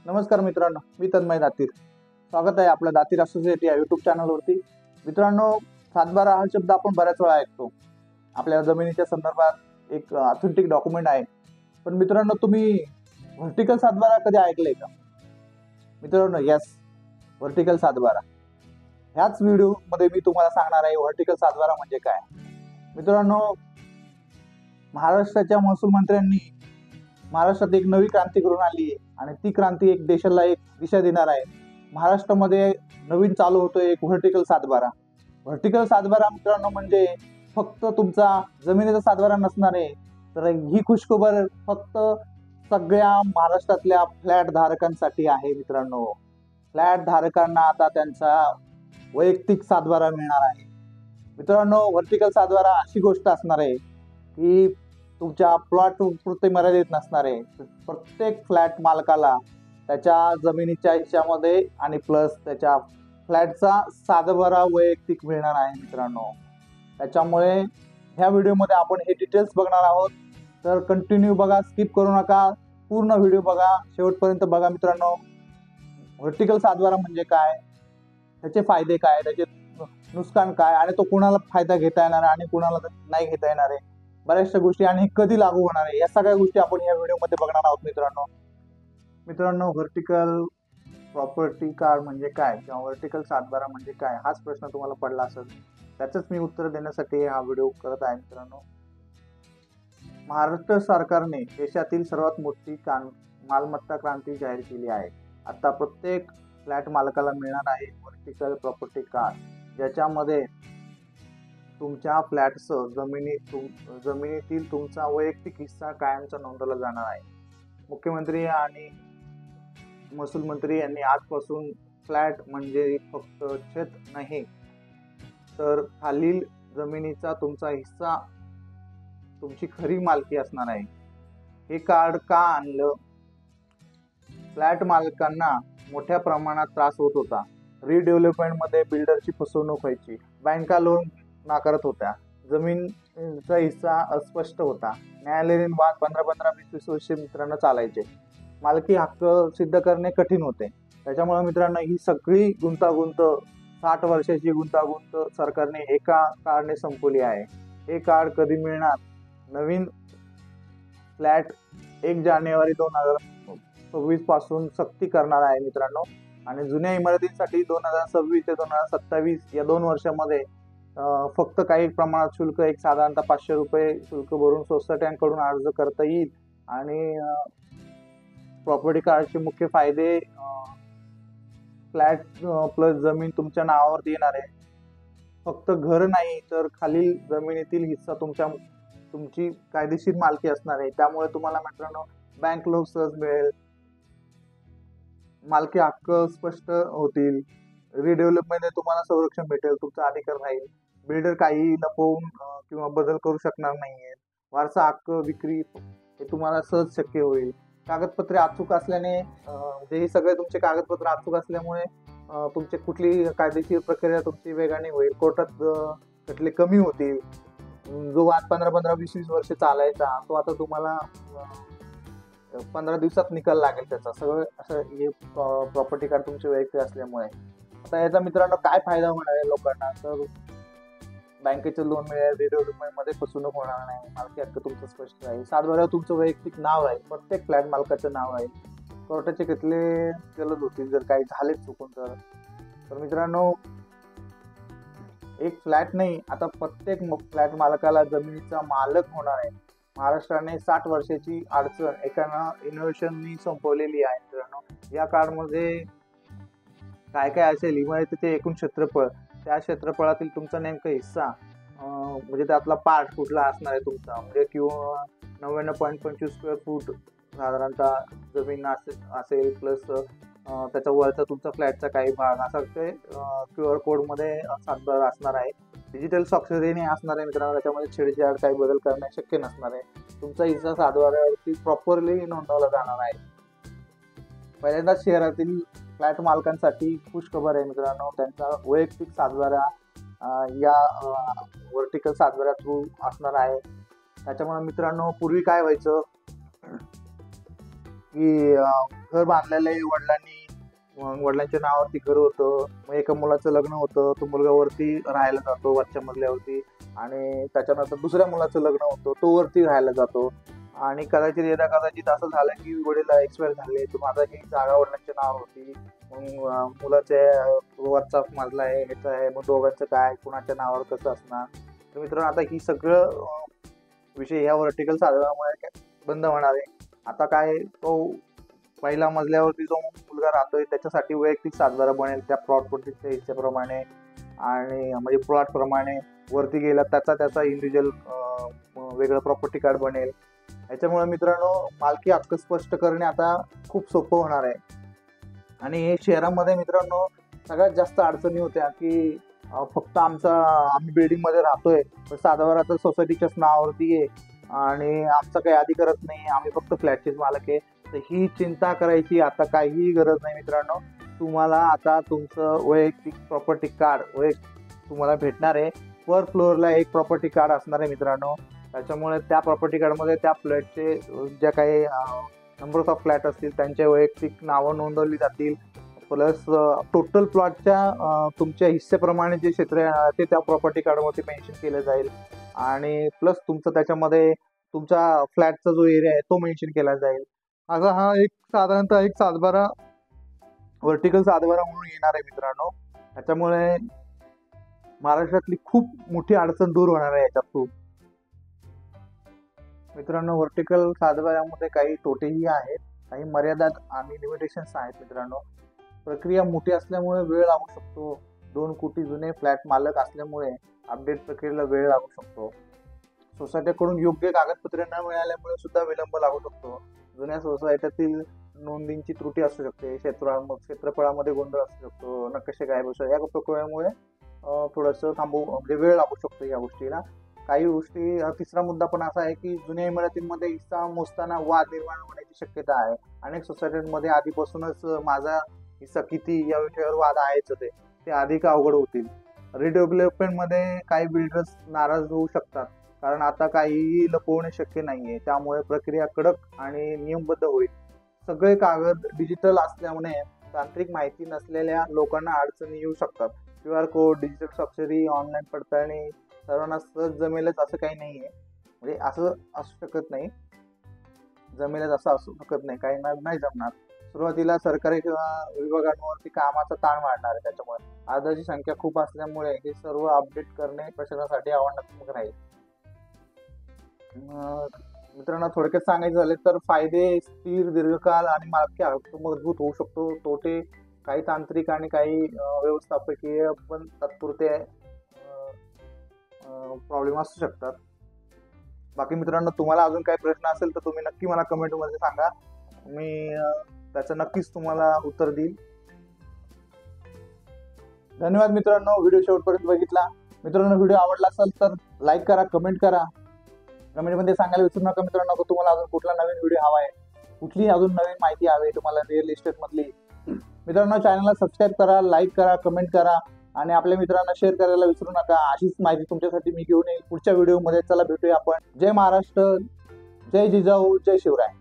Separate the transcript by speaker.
Speaker 1: नमस्कार मित्रांनो, मी तन्मय दातीर. स्वागत आहे आपलं दातीर असोसिएट या यूट्यूब चॅनलवरती. मित्रांनो, सातबारा हा शब्द आपण बऱ्याच वेळा ऐकतो. आपल्या जमिनीच्या संदर्भात एक ऑथेंटिक डॉक्युमेंट आहे. पण मित्रांनो, तुम्ही व्हर्टिकल सातबारा कधी ऐकलंय का? मित्रांनो, यस, व्हर्टिकल सातबारा. ह्याच व्हिडिओमध्ये मी तुम्हाला सांगणार आहे व्हर्टिकल सातबारा म्हणजे काय. मित्रांनो, महाराष्ट्राच्या महसूल मंत्र्यांनी महाराष्ट्रात एक नवी क्रांती करून आली आहे आणि ती क्रांती एक देशाला एक दिशा देणार आहे. महाराष्ट्रामध्ये नवीन चालू होतोय एक व्हर्टिकल सातबारा. व्हर्टिकल सातबारा मित्रांनो म्हणजे फक्त तुमचा जमिनीचा सातबारा नसणार आहे, तर ही खुशखबर फक्त सगळ्या महाराष्ट्रातल्या फ्लॅट धारकांसाठी आहे. मित्रांनो, फ्लॅट धारकांना आता त्यांचा वैयक्तिक सातबारा मिळणार आहे. मित्रांनो, व्हर्टिकल सातबारा अशी गोष्ट असणार आहे की तुमच्या प्लॉट पुरते मर्यादित नसणार आहे. प्रत्येक फ्लॅट मालकाला त्याच्या जमिनीच्या हिश्श्यामध्ये आणि प्लस त्याच्या फ्लॅटचा सातबारा वैयक्तिक मिळणार आहे. मित्रांनो, त्याच्यामुळे ह्या व्हिडिओमध्ये आपण हे डिटेल्स बघणार आहोत. तर कंटिन्यू बघा, स्किप करू नका, पूर्ण व्हिडिओ बघा, शेवटपर्यंत बघा. मित्रांनो, व्हर्टिकल सातबारा म्हणजे काय, त्याचे फायदे काय, त्याचे नुकसान काय आणि तो कुणाला फायदा घेता येणार आहे आणि कुणाला नाही घेता येणार आहे, बऱ्याचशा गोष्टी आणि कधी लागू होणार आहे, या सगळ्या गोष्टी आपण या व्हिडिओमध्ये बघणार आहोत. मित्रांनो, व्हर्टिकल प्रॉपर्टी कार्ड म्हणजे काय किंवा व्हर्टिकल सातबारा म्हणजे काय, हाच प्रश्न तुम्हाला पडला असेल. त्याचंच मी उत्तर देण्यासाठी हा व्हिडिओ करत आहे. मित्रांनो, महाराष्ट्र सरकारने देशातील सर्वात मोठी मालमत्ता क्रांती जाहीर केली आहे. आता प्रत्येक फ्लॅट मालकाला मिळणार आहे व्हर्टिकल प्रॉपर्टी कार्ड, ज्याच्यामध्ये तुमच्या फ्लॅटसह जमिनीतील तुमचा वैयक्तिक हिस्सा कायमचा नोंदवला जाणार आहे. मुख्यमंत्री आणि महसूल मंत्री यांनी आजपासून फ्लॅट म्हणजे फक्त छत नाही, तर खालील जमिनीचा तुमचा हिस्सा तुमची खरी मालकी असणार आहे. हे कार्ड का आणलं? फ्लॅट मालकांना मोठ्या प्रमाणात त्रास होत होता. रिडेव्हलपमेंटमध्ये बिल्डरची फसवणूक व्हायची, बँका लोन नाकारत होत्या, जमीनचा हिस्सा अस्पष्ट होता, न्यायालयीन वाद 15-20 वर्षे मित्रांनो चालायचे, मालकी हक्क सिद्ध करणे कठीण होते. त्याच्यामुळे मित्रांनो, ही सगळी गुंतागुंत, 60 वर्षाची गुंतागुंत सरकारने एका कार्डने संपवली आहे. हे कार्ड कधी मिळणार? नवीन फ्लॅट 1 जानेवारी 2026 पासून सक्ती करणार आहे. मित्रांनो, आणि जुन्या इमारतींसाठी 2026 ते 2027 या 2 वर्षामध्ये फक्त काही प्रमाणात शुल्क, एक साधारणतः 500 रुपये शुल्क भरून सोसायट्यांकडून अर्ज करता येईल. आणि प्रॉपर्टी कार्डचे मुख्य फायदे: फ्लॅट प्लस जमीन तुमच्या नावावरती येणार आहे. फक्त घर नाही, तर खालील जमिनीतील हिस्सा तुमची कायदेशीर मालकी असणार आहे. त्यामुळे तुम्हाला मित्रांनो बँक लोन सहज मिळेल, मालकी हक्क स्पष्ट होतील, रिडेव्हलपमध्ये तुम्हाला संरक्षण भेटेल, तुमचा अधिकार राहील, बिल्डर काही लपवून किंवा बदल करू शकणार नाहीये, वारसा हक्क, विक्री हे तुम्हाला सहज शक्य होईल. कागदपत्रे अचूक असल्याने, हे सगळे तुमचे कागदपत्र अचूक असल्यामुळे तुमचे कुठली कायदेशीर प्रक्रिया तुमची वेगाने होईल, कोर्टात खटले कमी होतील. जो वाद 15-20 वर्ष चालायचा, तो आता तुम्हाला 15 दिवसात निकाल लागेल त्याचा. सगळं असं हे प्रॉपर्टी कार्ड तुमचे वैयक्तिक असल्यामुळे. आता याचा मित्रांनो काय फायदा होणार आहे लोकांना? तर बँकेचे लोन मिळेल, रिडेव्हलपमेंट मध्ये फसवणूक होणार नाही, मालकी हक्क तुमचं स्पष्ट राहील, सातबाऱ्यावर तुमचं वैयक्तिक नाव राहील, प्रत्येक फ्लॅट मालकाचं नाव राहील, कोर्टाचे खटले जलद होतील जर काही झाले चुकून तर मित्रांनो, एक फ्लॅट नाही, आता प्रत्येक फ्लॅट मालकाला जमिनीचा मालक होणार आहे. महाराष्ट्राने 60 वर्षाची अडचण एका इनोव्हेशननी संपवलेली आहे. मित्रांनो, या कार्डमध्ये काय काय असेल? इमारतीचे एकूण क्षेत्रफळ, त्या क्षेत्रफळातील तुमचा नेमका हिस्सा, म्हणजे त्यातला पार्ट कुठला असणार आहे तुमचा, म्हणजे किंवा 99.25 स्क्वेअर फूट साधारणतः जमीन असेल, प्लस त्याच्या वरचा तुमचा फ्लॅटचा काही भाग, असा ते QR कोडमध्ये सातबारा असणार आहे. डिजिटल स्वाक्षरीने असणार आहे. मित्रांनो, त्याच्यामध्ये छेडछाड काही बदल करणे शक्य नसणार आहे. तुमचा हिस्सा सातबाऱ्यावरती प्रॉपरली नोंदवला जाणार आहे. पहिल्यांदाच शहरातील फ्लॅट मालकांसाठी खुश खबर आहे. मित्रांनो, त्यांचा वैयक्तिक सातबारा या व्हर्टिकल सातबाऱ्या थ्रू असणार आहे. त्याच्यामुळे मित्रांनो, पूर्वी काय व्हायचं, की घर बांधलेलं आहे वडिलांनी, मग वडिलांच्या नावावरती घर होतं, मग एका मुलाचं लग्न होतं, तो मुलगा वरती राहायला जातो वरच्या मजल्यावरती, आणि त्याच्यानंतर दुसऱ्या मुलाचं लग्न होतं, तो वरती राहायला जातो, आणि कदाचित कदाचित असं झालं की वडील एक्सपायर झाले, तर माझा ही जागा वडिलांच्या नावावर होती, मग मुलाचे वरचा मजला आहे, ह्याचा आहे, मग दोघांचं काय, कुणाच्या नावावर कसं असणार. तर मित्रांनो, आता ही सगळं विषय ह्या वर्टिकल साधनामुळे बंद होणार आहे. आता काय, तो पहिल्या मजल्यावरती जो मुलगा राहतोय त्याच्यासाठी वैयक्तिक सातबारा बनेल त्या प्लॉट पट्टीच्या हिच्याप्रमाणे, आणि म्हणजे प्लॉट प्रमाणे. वरती गेला त्याचा इंडिव्हिज्युअल वेगळं प्रॉपर्टी कार्ड बनेल. याच्यामुळे मित्रांनो, मालकी हक्क स्पष्ट करणे आता खूप सोपं होणार आहे. आणि हे शहरामध्ये मित्रांनो सगळ्यात जास्त अडचणी होत्या की फक्त आम्ही बिल्डिंग मध्ये राहतोय, तर सातबारा तर सोसायटीच्याच नावावरती आहे आणि आमचा काही अधिकारच नाही, आम्ही फक्त फ्लॅटचेच मालक आहे. तर ही चिंता करायची आता काहीही गरज नाही मित्रांनो. तुम्हाला आता तुमचं वैयक्तिक प्रॉपर्टी कार्ड तुम्हाला भेटणार आहे. पर फ्लोअरला एक प्रॉपर्टी कार्ड असणार आहे मित्रांनो. त्याच्यामुळे त्या प्रॉपर्टी कार्डमध्ये त्या फ्लॅटचे ज्या काही नंबर्स ऑफ फ्लॅट असतील त्यांच्या वैयक्तिक नावं नोंदवली जातील. प्लस टोटल प्लॉटच्या तुमच्या हिस्सेप्रमाणे जे क्षेत्र आहे ते त्या प्रॉपर्टी कार्डवरती मेन्शन केलं जाईल. आणि प्लस तुमचं त्याच्यामध्ये तुमचा फ्लॅटचा जो एरिया आहे तो मेन्शन केला जाईल. असा हा एक साधारणतः एक सातबारा व्हर्टिकल सातबारा म्हणून येणार आहे मित्रांनो. त्याच्यामुळे महाराष्ट्रातली खूप मोठी अडचण दूर होणार आहे याच्यातून. मित्रांनो, व्हर्टिकल सातबाऱ्यामध्ये काही तोटेही आहेत, काही मर्यादा आणि लिमिटेशन्स आहेत मित्रांनो. प्रक्रिया मोठी असल्यामुळे वेळ लागू शकतो. 2 कोटी जुने फ्लॅट मालक असल्यामुळे अपडेट प्रक्रियेला वेळ लागू शकतो. सोसायटीकडून योग्य कागदपत्रे न मिळाल्यामुळे सुद्धा विलंब लागू शकतो. जुन्या सोसायटीतील नोंदींची त्रुटी असू शकते, क्षेत्रफळामध्ये गोंधळ असू शकतो, नकाशे गायब असू शकतो. या प्रक्रियेमुळे थोडंसं म्हणजे वेळ लागू शकतो या गोष्टीला. काही गोष्टी तिसरा मुद्दा पण असा आहे की जुन्या इमारतींमध्ये हिस्सा मोजताना वाद निर्माण होण्याची शक्यता आहे. अनेक सोसायटीमध्ये आधीपासूनच माझा हिस्सा किती या विषयावर वाद आहेच, ते अधिक अवघड होतील. रिडेव्हलपमेंटमध्ये काही बिल्डर्स नाराज होऊ शकतात, कारण आता काहीही लपवणे शक्य नाहीये. त्यामुळे प्रक्रिया कडक आणि नियमबद्ध होईल. सगळे कागद डिजिटल असल्यामुळे तांत्रिक माहिती नसलेल्या लोकांना अडचणी येऊ शकतात. QR कोड, डिजिटल स्वाक्षरी, ऑनलाईन पडताळणी सर्वांना सहज जमेलच असं काही नाहीये. म्हणजे असं असू शकत नाही, जमेलच असं असू शकत नाही, काही नाही जमणार. सुरुवातीला सरकारी विभागांवरती कामाचा ताण वाढणार आहे. त्याच्यामुळे अर्जाची संख्या खूप असल्यामुळे हे सर्व अपडेट करणे प्रशासनासाठी आव्हानात्मक राहील. मित्रांनो, थोडक्यात सांगायचं झाले तर फायदे स्थिर, दीर्घकाल आणि मालकी हक्क मजबूत होऊ शकतो. तोटे काही तांत्रिक आणि काही व्यवस्थापकीय पण तात्पुरते प्रॉब्लेम असू शकतात. बाकी मित्रांनो, तुम्हाला अजून काही प्रश्न असेल तर तुम्ही नक्की मला कमेंट मध्ये सांगा, मी त्याचं नक्कीच तुम्हाला उत्तर देईल. धन्यवाद मित्रांनो, व्हिडिओ शेवटपर्यंत बघितला. मित्रांनो, व्हिडिओ आवडला असेल तर लाईक करा, कमेंट करा, कमेंटमध्ये सांगायला विसरू नका मित्रांनो की तुम्हाला अजून कुठला नवीन व्हिडिओ हवा आहे, कुठली अजून नवीन माहिती हवी आहे तुम्हाला रिअल इस्टेट मधली. मित्रांनो, चॅनलला सबस्क्राईब करा, लाईक करा, कमेंट करा आणि आपल्या मित्रांना शेअर करायला विसरू नका. अशीच माहिती तुमच्यासाठी मी घेऊन येईल पुढच्या व्हिडिओमध्ये. चला भेटूया आपण. जय महाराष्ट्र, जय जिजाऊ, जय शिवराय.